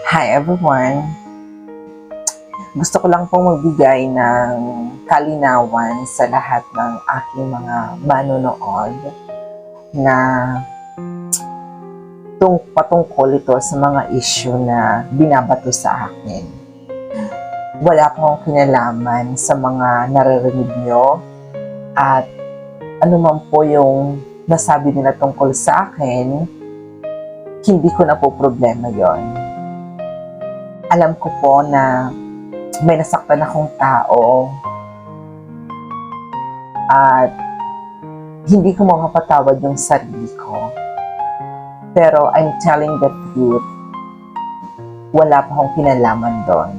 Hi everyone! Gusto ko lang pong magbigay ng kalinawan sa lahat ng aking mga manonood na patungkol ito sa mga issue na binabato sa akin. Wala akong kinalaman sa mga naririnig nyo at anuman po yung nasabi nila tungkol sa akin, hindi ko na po problema yon. Alam ko po na may nasaktan akong tao at hindi ko mapapatawad yung sarili ko. Pero I'm telling the truth, wala pa akong kinalaman doon.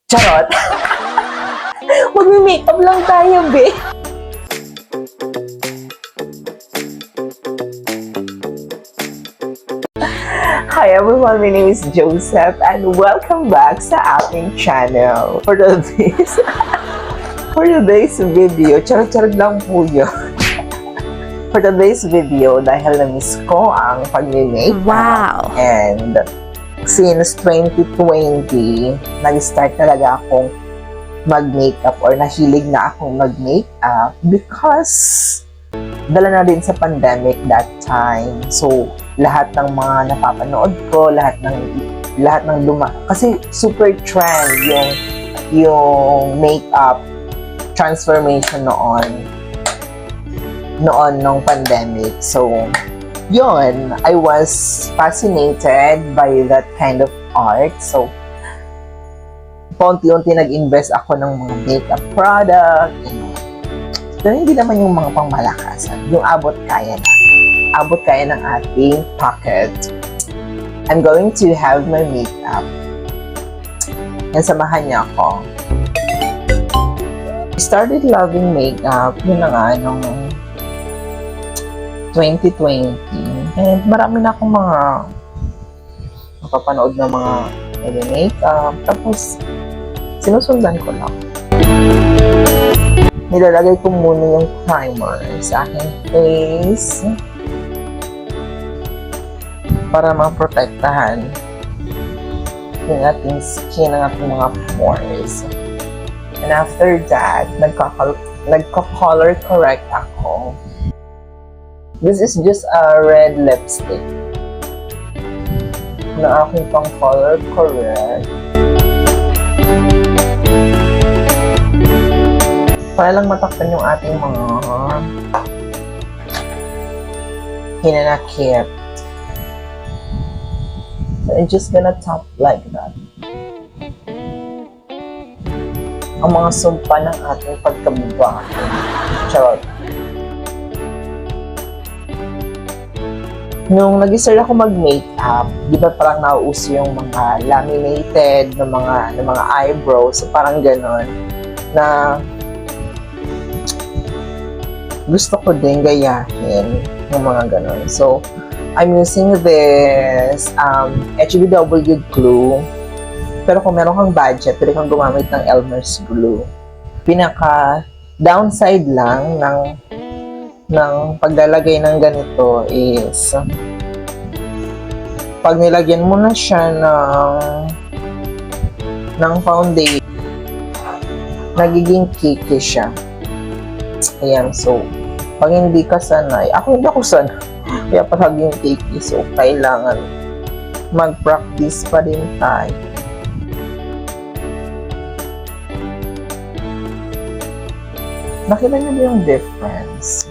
Charot! Magme-makeup lang tayo, be! Hi everyone, my name is Joseph and welcome back sa aking channel. For today's video, charot-charot lang po yun. For today's video, dahil na-miss ko ang pag-makeup. Wow! And since 2020, nag-start talaga akong mag-makeup or nahilig na akong mag-makeup because dala na din sa pandemic that time. So, lahat ng mga napapanood ko, lahat ng kasi super trend yung makeup transformation noon nung pandemic. So, yun, I was fascinated by that kind of art. So, paunti-unti nag-invest ako ng mga makeup product, pero hindi naman yung mga pangmalakasan, yung abot kaya ng ating pocket. I'm going to have my makeup. Yan, samahan niya ako. I started loving makeup, yun na nga, nung 2020. And marami na akong mga napapanood na mga makeup. Tapos, sinusundan ko lang. Nilalagay ko muna yung primer sa aking face para maprotektahan yung ating skin, ang ating mga pores. And after that, nagko-color correct ako. This is just a red lipstick na aking pang color correct. Para lang matakpan yung ating mga hinanakit. So, I'm just gonna tap like that. Ang mga sumpa ng ating pagkababa. Charot. Nung nag-start ako mag-makeup, di ba parang nauuso yung mga laminated ng mga eyebrows, so parang ganon, na gusto ko din gayahin ng mga ganon. So, I'm using this HBW glue. Pero kung meron kang budget, pwede kang gumamit ng Elmer's glue. Pinaka downside lang ng paglalagay ng ganito is pag nilagyan mo na siya ng foundation, nagiging cakey siya. Ayan, so pag hindi ka sanay, ako hindi ako sanay, kaya palagi yung cakey. So, kailangan mag-practice pa rin tayo. Nakita niyo ba yung difference?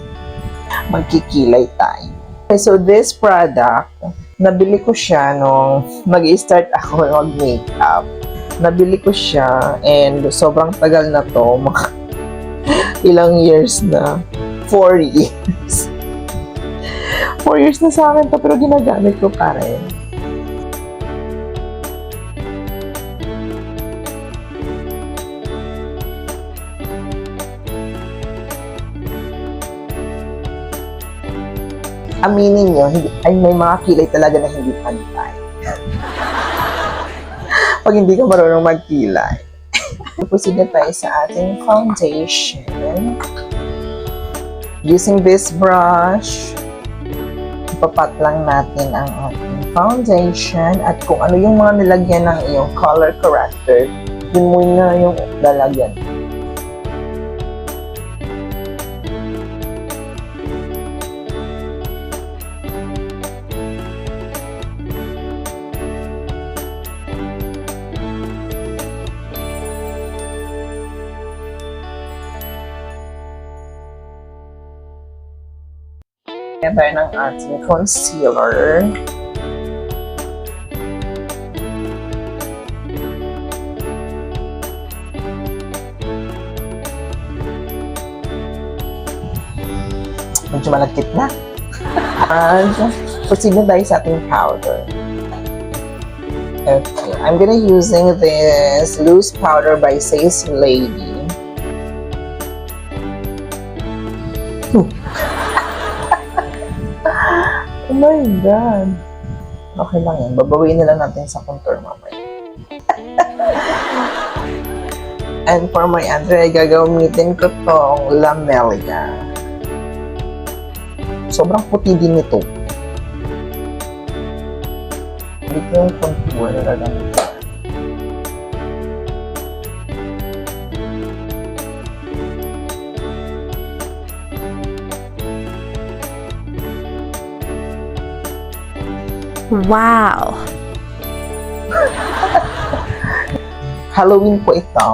Magkikilay tayo. Okay, so this product, nabili ko siya nung mag-i-start ako mag-makeup. Nabili ko siya and sobrang tagal na to, mga ilang years na. 4 years. 4 years na sa akin to, pero ginagamit ko pa rin. Aminin nyo, may mga kilay talaga na hindi pantay. Pag hindi ka marunong magkilay. Proceed na tayo sa ating foundation. Using this brush, Ipapat lang natin ang ating foundation at kung ano yung mga nilagyan ng iyong color corrector, yun muna yung lalagyan. Together ng ating concealer. Medyo malagkit na. And proceed na tayo sa ating powder. Okay, I'm gonna using this loose powder by Says Lady. Oh my God. Okay lang yan. Babawiin na lang natin sa contour mamaya. And for my under, gagamitin ko tong Lamelia. Sobrang puti din ito. Dito yung contour na gagamitin. Wow! Halloween po ito.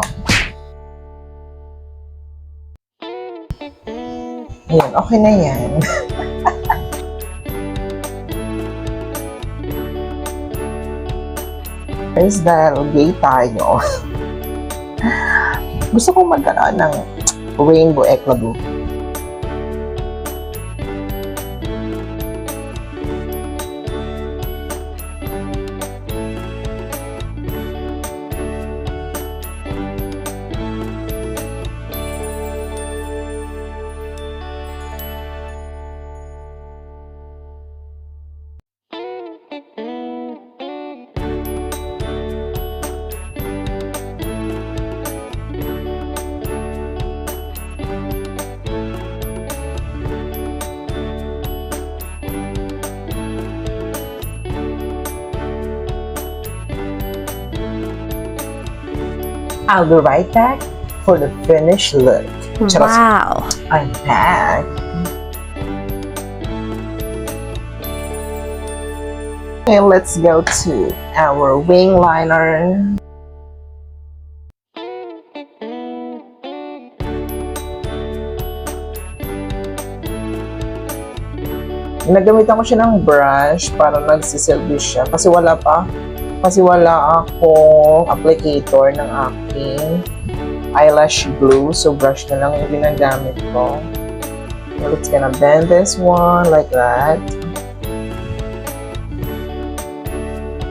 Ayan, okay na yan. First, dahil gay tayo, gusto kong magkaroon ng rainbow eclaboo. I'll be right back for the finished look. Wow! I'm back. Okay, let's go to our wing liner. Nagamitan ko siya ng brush para nagsisilbi siya kasi wala akong applicator ng aking eyelash glue, so brush na lang yung ginagamit ko. So let's gonna bend this one like that.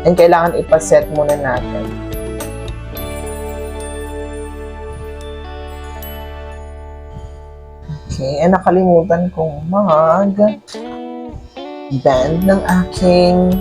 And kailangan ipaset muna natin. Okay, and nakalimutan kong bend ng aking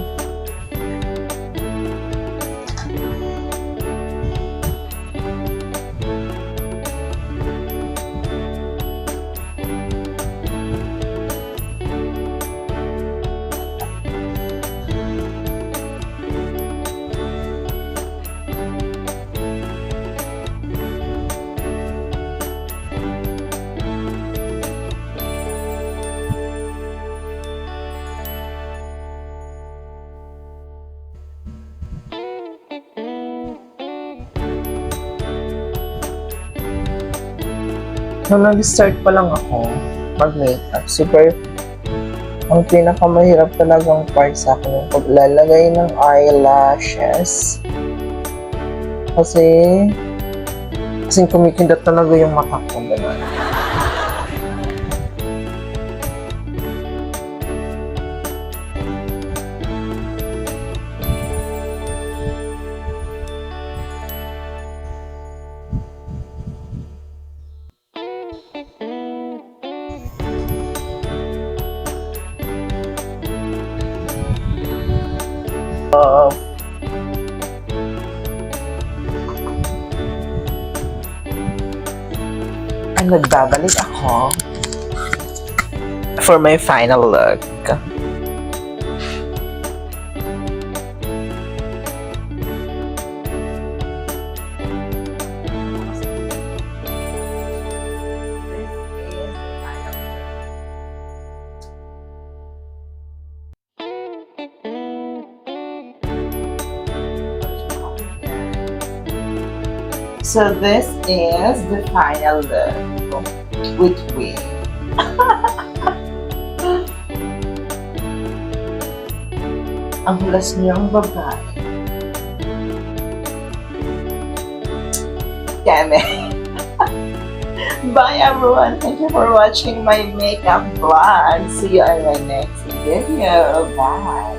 nung nag-start pa lang ako mag-makeup, ang pinakamahirap talagang part sa akin yung paglalagay ng eyelashes. Kasi kumikindat talaga yung mata ko. Ganun. Nagbabalik ako for my final look. So this is the final look with wig. Ang hulas niyong babae. Damn it. Bye everyone. Thank you for watching my makeup vlog. See you on my next video. Bye.